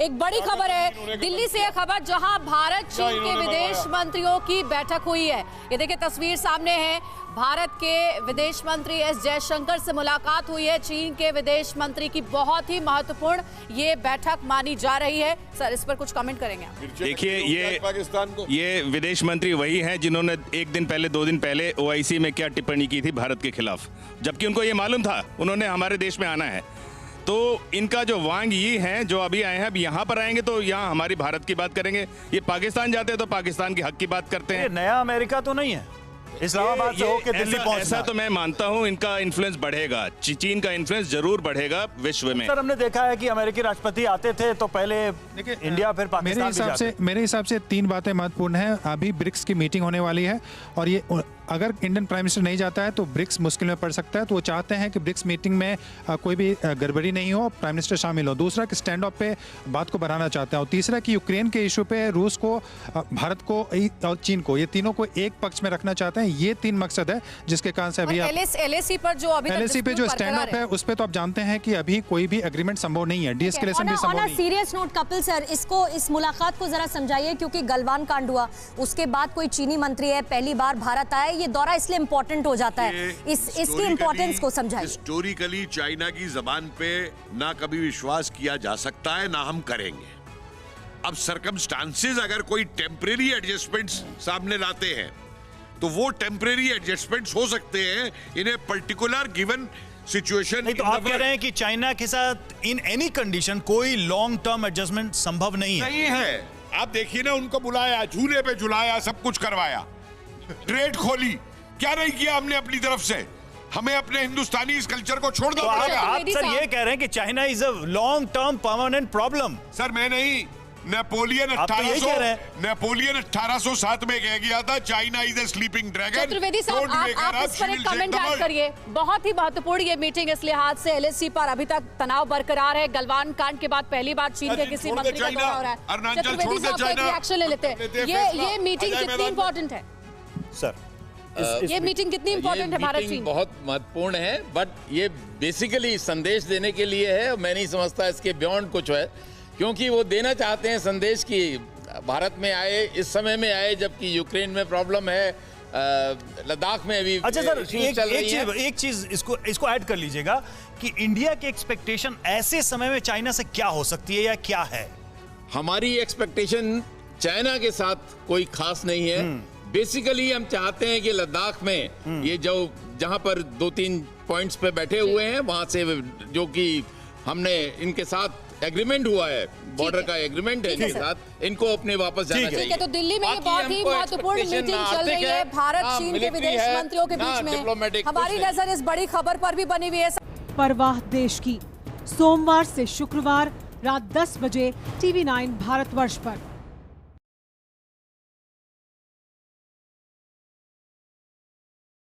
एक बड़ी खबर है दिल्ली से, यह खबर जहां भारत चीन के विदेश मंत्रियों की बैठक हुई है। ये देखिए तस्वीर सामने है, भारत के विदेश मंत्री एस जयशंकर से मुलाकात हुई है चीन के विदेश मंत्री की। बहुत ही महत्वपूर्ण ये बैठक मानी जा रही है। सर इस पर कुछ कमेंट करेंगे आप? देखिए ये विदेश मंत्री वही हैं जिन्होंने एक दिन पहले 2 दिन पहले OIC में क्या टिप्पणी की थी भारत के खिलाफ, जबकि उनको ये मालूम था उन्होंने हमारे देश में आना है। तो इनका जो वांग यी हैं जो अभी आए हैं, अब यहाँ पर आएंगे तो यहाँ हमारी भारत की बात करेंगे, ये पाकिस्तान जाते हैं तो पाकिस्तान के हक की बात करते हैं। नया अमेरिका तो नहीं है, इस्लामाबाद से होकर दिल्ली पहुंचना। ऐसा तो मैं मानता हूं इनका इन्फ्लुएंस बढ़ेगा, चीन का इन्फ्लुएंस जरूर बढ़ेगा विश्व में। सर हमने देखा है कि अमेरिकी राष्ट्रपति आते थे तो पहले इंडिया फिर पाकिस्तान। मेरे हिसाब से 3 बातें महत्वपूर्ण हैं। अभी ब्रिक्स की मीटिंग होने वाली है और ये अगर इंडियन प्राइम मिनिस्टर नहीं जाता है तो ब्रिक्स मुश्किल में पड़ सकता है। तो वो चाहते हैं कि ब्रिक्स मीटिंग में कोई भी गड़बड़ी नहीं हो, प्राइम मिनिस्टर शामिल हो। दूसरा कि स्टैंड ऑफ पे बात को बढ़ाना चाहते हैं और तीसरा कि यूक्रेन के इशू पे रूस को, भारत को और चीन को, ये तीनों को एक पक्ष में रखना चाहते हैं। ये 3 मकसद है जिसके कारण से अभी LAC पर जो अभी LAC पे जो स्टैंड ऑफ है उस पे तो आप जानते हैं कि अभी कोई भी एग्रीमेंट संभव नहीं है, डीएस्केलेशन भी संभव नहीं है। सीरियस नोट कपिल सर, इसको इस मुलाकात को जरा समझाइए, क्योंकि गलवान कांड हुआ उसके बाद कोई चीनी मंत्री है पहली बार भारत आए, ये दौरा इसलिए इंपॉर्टेंट हो जाता है। इसकी इंपॉर्टेंस को समझाइए। हिस्टोरिकली चाइना की जबान पे ना कभी विश्वास किया जा सकता है ना हम करेंगे। अब सर्कमस्टांसेस अगर कोई टेम्परेरी एडजस्टमेंट्स सामने लाते हैं तो वो टेम्परेरी एडजस्टमेंट्स हो सकते हैं इन ए पर्टिकुलर गिवन सिचुएशन। नहीं तो आप कह रहे हैं कि चाइना के साथ इन एनी कंडीशन कोई लॉन्ग टर्म एडजस्टमेंट संभव नहीं है। आप देखिए ना, उनको बुलाया, झूले पे झुलाया, सब कुछ करवाया, ट्रेड खोली, क्या नहीं किया हमने अपनी तरफ से। हमें अपने हिंदुस्तानी इस कल्चर को छोड़ना पड़ेगा। आप सर ये कह रहे हैं कि China is a long term permanent problem. Sir मैं नहीं, नेपोलियन 1807 में कह गया था China is a sleeping dragon. Chaturvedi साहब आप इस पर एक कमेंट ऐड करिए। बहुत ही महत्वपूर्ण ये मीटिंग इस लिहाज से, LAC पर अभी तक तनाव बरकरार है। गलवान कांड के बाद पहली बार चीन के किसी मंत्री का दौरा हो रहा है। चतुर्वेदी साहब एक रिएक्शन ले लेते हैं। ये मीटिंग कितनी इंपॉर्टेंट है सर? ये मीटिंग कितनी इंपॉर्टेंट है भारत चीन? बहुत महत्वपूर्ण है, बट ये बेसिकली संदेश देने के लिए है। मैं नहीं समझता इसके बियॉन्ड कुछ है, क्योंकि वो देना चाहते हैं संदेश कि भारत में आए, इस समय में आए जबकि यूक्रेन में प्रॉब्लम है, लद्दाख में अभी। अच्छा सर एक चीज इसको ऐड कर लीजिएगा कि इंडिया की एक्सपेक्टेशन ऐसे समय में चाइना से क्या हो सकती है या क्या है? हमारी एक्सपेक्टेशन चाइना के साथ कोई खास नहीं है। बेसिकली हम चाहते हैं कि लद्दाख में ये जो जहां पर 2-3 पॉइंट्स पे बैठे हुए हैं वहां से जो कि हमने इनके साथ एग्रीमेंट हुआ है, बॉर्डर का एग्रीमेंट है इनके साथ, इनको अपने वापस जाना चाहिए। तो दिल्ली में ये बहुत ही महत्वपूर्ण मीटिंग चल रही है भारत चीन के विदेश मंत्रियों के बीच में। हमारी नजर इस बड़ी खबर पर भी बनी हुई है। परवाह देश की, सोमवार से शुक्रवार रात 10 बजे TV9 भारतवर्ष पर।